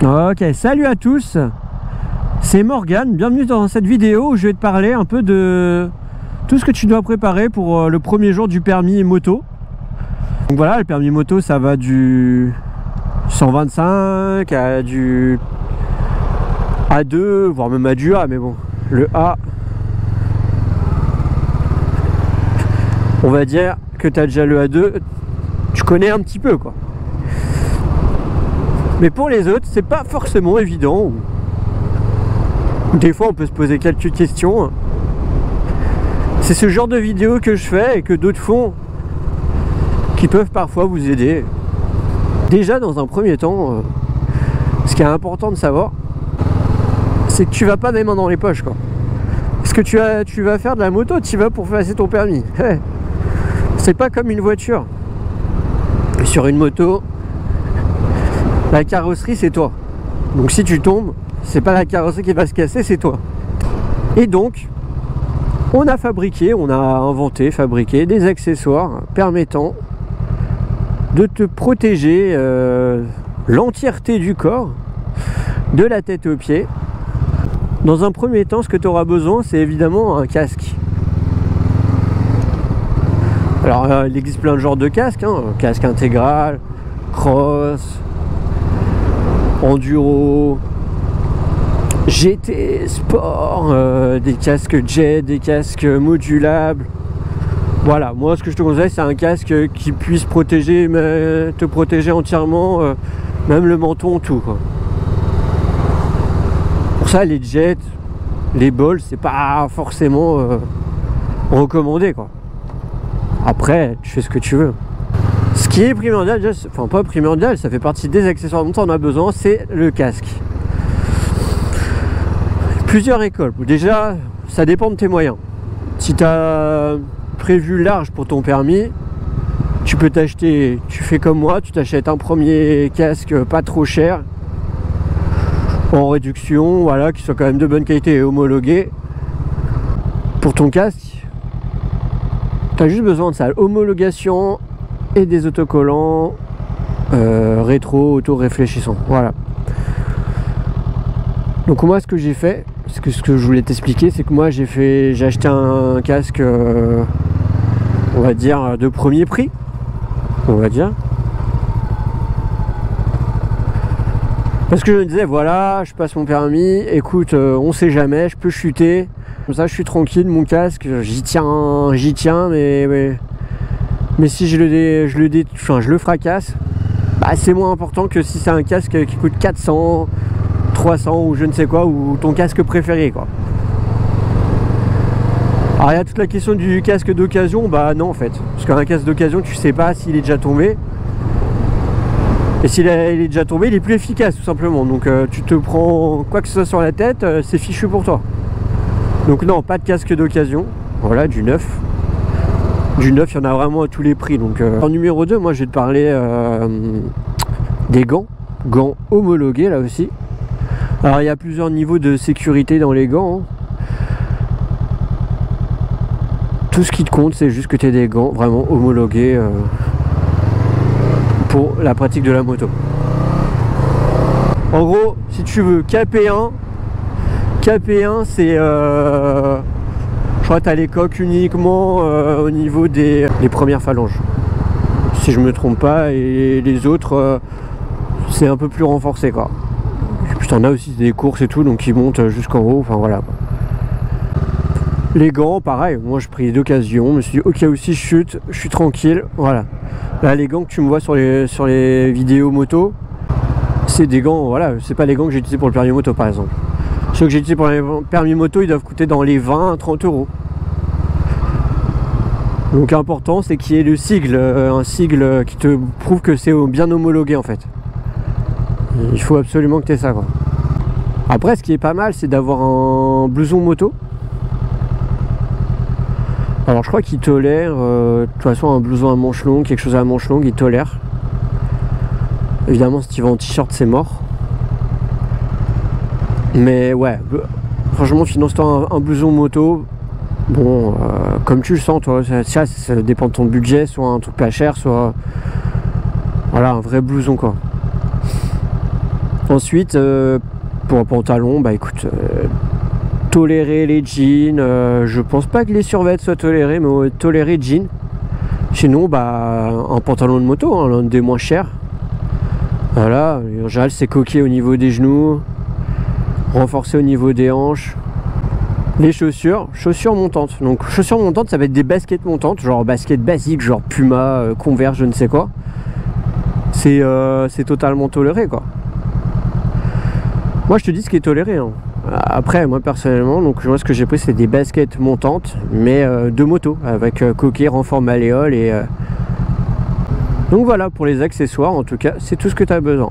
Ok, salut à tous, c'est Morgane, bienvenue dans cette vidéo où je vais te parler un peu de tout ce que tu dois préparer pour le premier jour du permis moto. Donc voilà, le permis moto ça va du 125 à du A2, voire même à du A, mais bon, le A, on va dire que tu as déjà le A2, tu connais un petit peu quoi. Mais pour les autres, c'est pas forcément évident. Des fois, on peut se poser quelques questions. C'est ce genre de vidéo que je fais et que d'autres font qui peuvent parfois vous aider. Déjà, dans un premier temps, ce qui est important de savoir, c'est que tu vas pas les mains dans les poches, quoi. Parce que tu vas faire de la moto, tu vas pour passer ton permis. C'est pas comme une voiture. Sur une moto, la carrosserie c'est toi. Donc si tu tombes, c'est pas la carrosserie qui va se casser, c'est toi. Et donc, on a fabriqué des accessoires permettant de te protéger l'entièreté du corps, de la tête aux pieds. Dans un premier temps, ce que tu auras besoin, c'est évidemment un casque. Alors, il existe plein de genres de casques, hein. Casque intégral, cross, enduro, GT, sport, des casques jet, des casques modulables. Voilà, moi ce que je te conseille, c'est un casque qui puisse te protéger entièrement, même le menton, tout quoi. Pour ça, les jets, les balls, c'est pas forcément recommandé quoi. Après, tu fais ce que tu veux. Ce qui est primordial, enfin pas primordial, ça fait partie des accessoires dont on a besoin, c'est le casque. Plusieurs écoles. Déjà, ça dépend de tes moyens. Si tu as prévu large pour ton permis, tu peux t'acheter, tu fais comme moi, tu t'achètes un premier casque pas trop cher, en réduction, voilà, qui soit quand même de bonne qualité et homologué. Pour ton casque, tu as juste besoin de ça, homologation et des autocollants rétro, auto-réfléchissants. Voilà. Donc moi ce que j'ai fait, ce que je voulais t'expliquer, c'est que moi j'ai acheté un casque on va dire de premier prix. On va dire. Parce que je me disais voilà, je passe mon permis, écoute, on sait jamais, je peux chuter. Comme ça je suis tranquille, mon casque, j'y tiens, mais si je le fracasse, bah, c'est moins important que si c'est un casque qui coûte 400, 300 ou je ne sais quoi, ou ton casque préféré quoi. Alors il y a toute la question du casque d'occasion, bah non en fait, parce qu'un casque d'occasion tu sais pas s'il est déjà tombé, et s'il est déjà tombé il est plus efficace tout simplement, donc tu te prends quoi que ce soit sur la tête, c'est fichu pour toi. Donc non, pas de casque d'occasion, voilà, du neuf. Du neuf, il y en a vraiment à tous les prix. Donc, en numéro 2, moi je vais te parler des gants homologués là aussi. Alors il y a plusieurs niveaux de sécurité dans les gants. Tout ce qui te compte, c'est juste que tu aies des gants vraiment homologués pour la pratique de la moto. En gros, si tu veux KP1 c'est je crois que tu as les coques uniquement au niveau des premières phalanges, si je me trompe pas, et les autres c'est un peu plus renforcé quoi. Et puis t'en as aussi des courses et tout, donc ils montent jusqu'en haut, enfin voilà quoi. Les gants pareil, moi je pris d'occasion, je me suis dit au cas où si je chute, je suis tranquille, voilà. Là les gants que tu me vois sur les vidéos moto, c'est des gants, voilà, c'est pas les gants que j'ai utilisés pour le permis moto par exemple. Ceux que j'ai utilisés pour le permis moto, ils doivent coûter dans les 20-30 euros. Donc important, c'est qu'il y ait le sigle, un sigle qui te prouve que c'est bien homologué en fait. Il faut absolument que tu aies ça quoi. Après, ce qui est pas mal, c'est d'avoir un blouson moto. Alors je crois qu'il tolère, de toute façon un blouson à manches longues, quelque chose à manches longues, il tolère. Évidemment, si tu vas en t-shirt, c'est mort. Mais ouais, franchement, finance-toi un blouson moto. Bon, comme tu le sens, toi, ça dépend de ton budget, soit un truc pas cher, soit voilà, un vrai blouson quoi. Ensuite, pour un pantalon, bah écoute, tolérer les jeans, je pense pas que les survêtements soient tolérés, mais tolérer jeans. Sinon, bah un pantalon de moto, hein, l'un des moins chers. Voilà, en général c'est coqué au niveau des genoux, renforcé au niveau des hanches. Les chaussures montantes. Donc chaussures montantes, ça va être des baskets montantes, genre baskets basiques, genre Puma, Converse, je ne sais quoi. C'est totalement toléré, quoi. Moi je te dis ce qui est toléré, hein. Après moi personnellement, donc moi ce que j'ai pris c'est des baskets montantes, mais de moto, avec coquet, renfort malléole et donc voilà pour les accessoires. En tout cas c'est tout ce que tu as besoin.